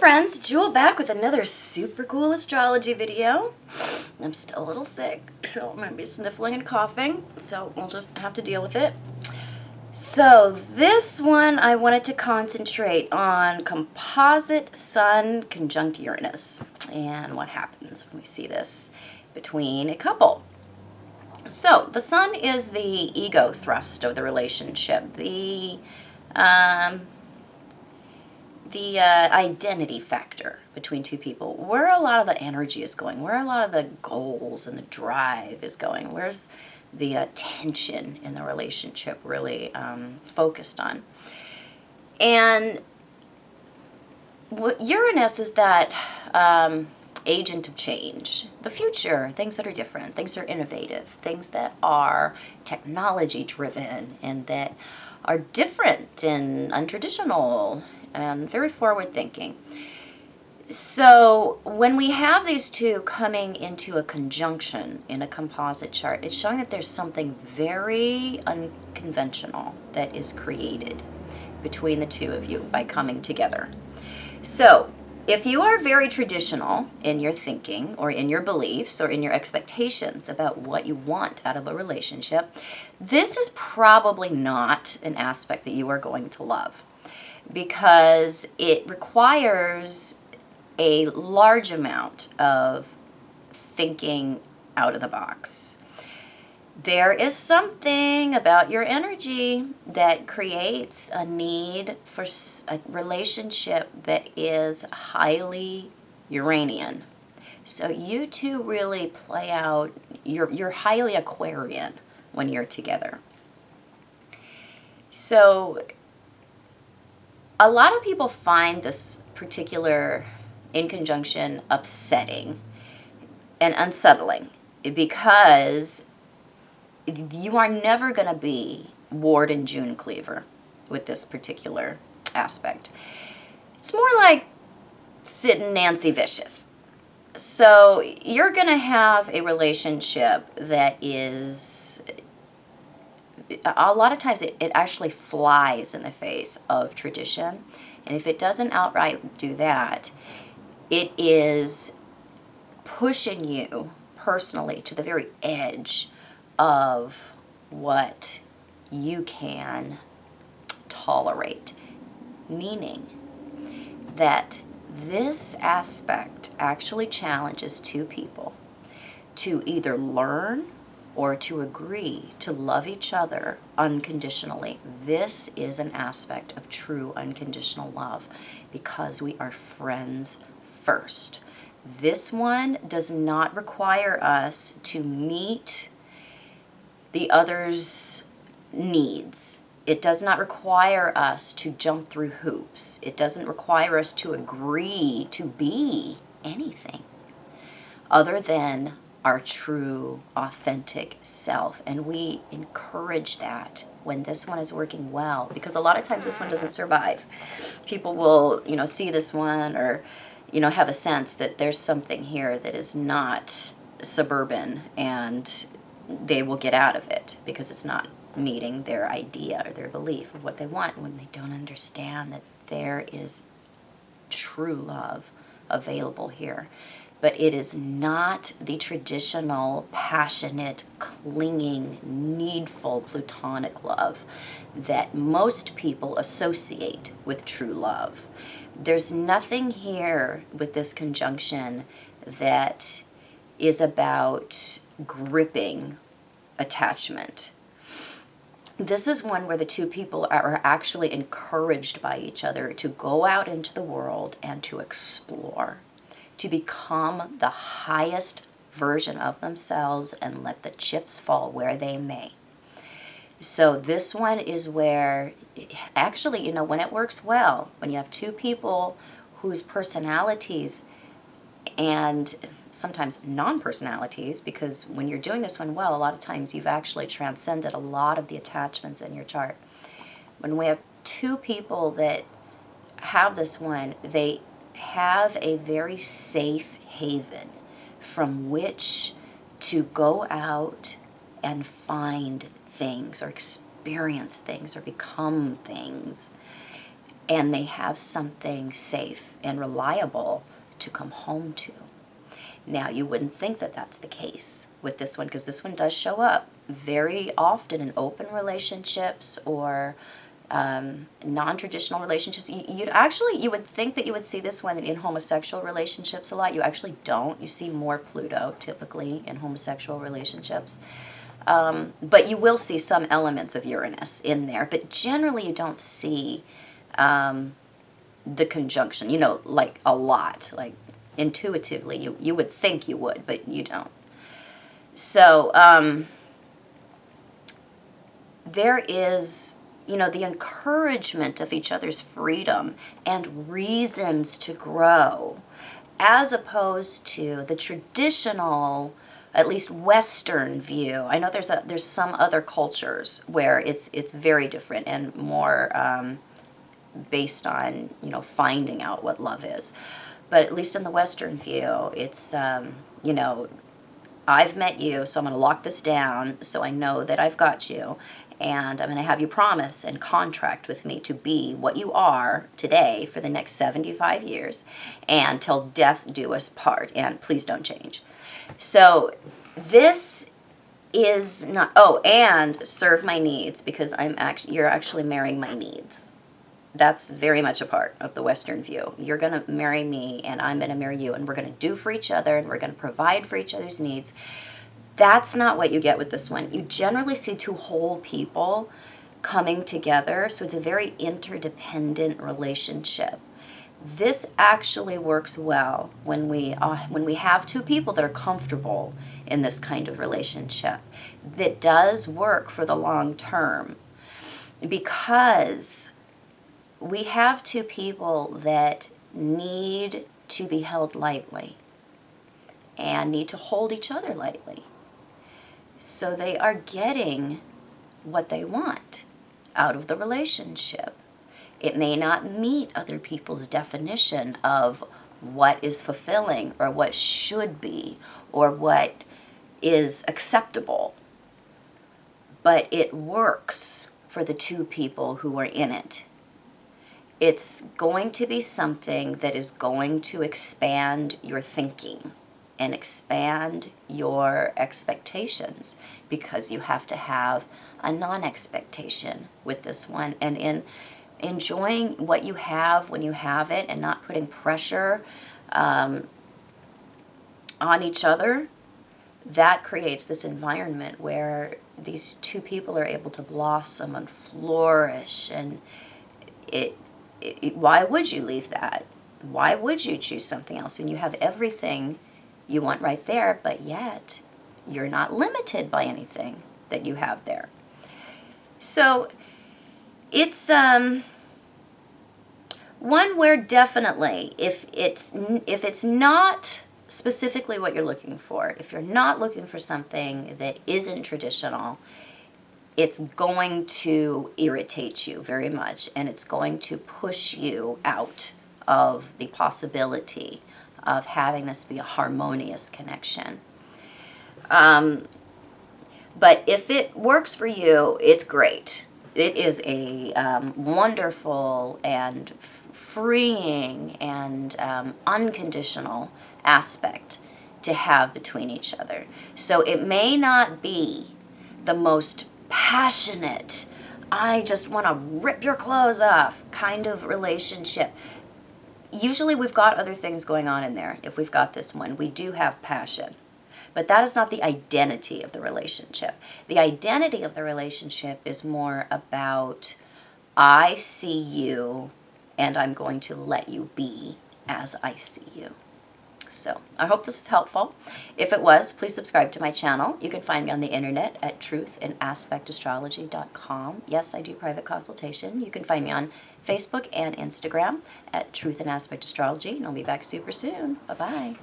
friends, Jewel back with another super cool astrology video. I'm still a little sick, so I'm going to be sniffling and coughing, so we'll just have to deal with it. So this one I wanted to concentrate on composite Sun conjunct Uranus and what happens when we see this between a couple. So the Sun is the ego thrust of the relationship, the identity factor between two people, where a lot of the energy is going, where a lot of the goals and the drive is going, where's the tension in the relationship really focused on. And what Uranus is that agent of change, the future, things that are different, things that are innovative, things that are technology driven and that are different and untraditional and very forward thinking. So when we have these two coming into a conjunction in a composite chart, it's showing that there's something very unconventional that is created between the two of you by coming together. So if you are very traditional in your thinking or in your beliefs or in your expectations about what you want out of a relationship, this is probably not an aspect that you are going to love, because it requires a large amount of thinking out of the box. There is something about your energy that creates a need for a relationship that is highly Uranian. So you two really play out, you're highly Aquarian when you're together. So a lot of people find this particular in conjunction upsetting and unsettling, because you are never going to be Ward and June Cleaver with this particular aspect. It's more like Sid and Nancy Vicious. So you're going to have a relationship that is, a lot of times it actually flies in the face of tradition. And if it doesn't outright do that, it is pushing you personally to the very edge of what you can tolerate. Meaning that this aspect actually challenges two people to either learn or to agree to love each other unconditionally. This is an aspect of true unconditional love, because we are friends first. This one does not require us to meet the other's needs. It does not require us to jump through hoops. It doesn't require us to agree to be anything other than our true, authentic self. And we encourage that when this one is working well, because a lot of times this one doesn't survive. People will, see this one or, have a sense that there's something here that is not suburban, and they will get out of it because it's not meeting their idea or their belief of what they want, when they don't understand that there is true love available here. But it is not the traditional, passionate, clinging, needful, platonic love that most people associate with true love. There's nothing here with this conjunction that is about gripping attachment. This is one where the two people are actually encouraged by each other to go out into the world and to explore, to become the highest version of themselves and let the chips fall where they may. So this one is where, actually, when it works well, when you have two people whose personalities and sometimes non-personalities, because when you're doing this one well, a lot of times you've actually transcended a lot of the attachments in your chart. When we have two people that have this one, they have a very safe haven from which to go out and find things or experience things or become things. and they have something safe and reliable to come home to. Now, you wouldn't think that that's the case with this one, because this one does show up very often in open relationships or non-traditional relationships. You would think that you would see this one in homosexual relationships a lot. You actually don't. You see more Pluto typically in homosexual relationships. But you will see some elements of Uranus in there. But generally you don't see the conjunction, like a lot. Like intuitively, you would think you would, but you don't. So there is, the encouragement of each other's freedom and reasons to grow, as opposed to the traditional, at least Western view. I know there's some other cultures where it's very different and more based on, finding out what love is. But at least in the Western view, it's, I've met you, so I'm going to lock this down so I know that I've got you. And I'm going to have you promise and contract with me to be what you are today for the next 75 years and till death do us part. And please don't change. So this is not, and serve my needs, because you're actually marrying my needs. That's very much a part of the Western view. You're going to marry me and I'm going to marry you, and we're going to do for each other and we're going to provide for each other's needs. That's not what you get with this one. You generally see two whole people coming together, so it's a very interdependent relationship. This actually works well when we have two people that are comfortable in this kind of relationship. That does work for the long term, because we have two people that need to be held lightly and need to hold each other lightly. So they are getting what they want out of the relationship. It may not meet other people's definition of what is fulfilling or what should be or what is acceptable, but it works for the two people who are in it. It's going to be something that is going to expand your thinking and expand your expectations, because you have to have a non-expectation with this one, and in enjoying what you have when you have it and not putting pressure on each other. That creates this environment where these two people are able to blossom and flourish, and why would you leave that? Why would you choose something else when you have everything you want right there, but yet you're not limited by anything that you have there? So it's one where definitely, if it's not specifically what you're looking for, if you're not looking for something that isn't traditional, it's going to irritate you very much, and it's going to push you out of the possibility of having this be a harmonious connection. But if it works for you, it's great. It is a wonderful and freeing and unconditional aspect to have between each other. So it may not be the most passionate, I just want to rip your clothes off kind of relationship. Usually we've got other things going on in there. If we've got this one, we do have passion. But that is not the identity of the relationship. The identity of the relationship is more about, I see you and I'm going to let you be as I see you. So I hope this was helpful. If it was, please subscribe to my channel. You can find me on the internet at truthandaspectastrology.com. Yes, I do private consultation. You can find me on Facebook and Instagram at Truth and Aspect Astrology, and I'll be back super soon. Bye-bye.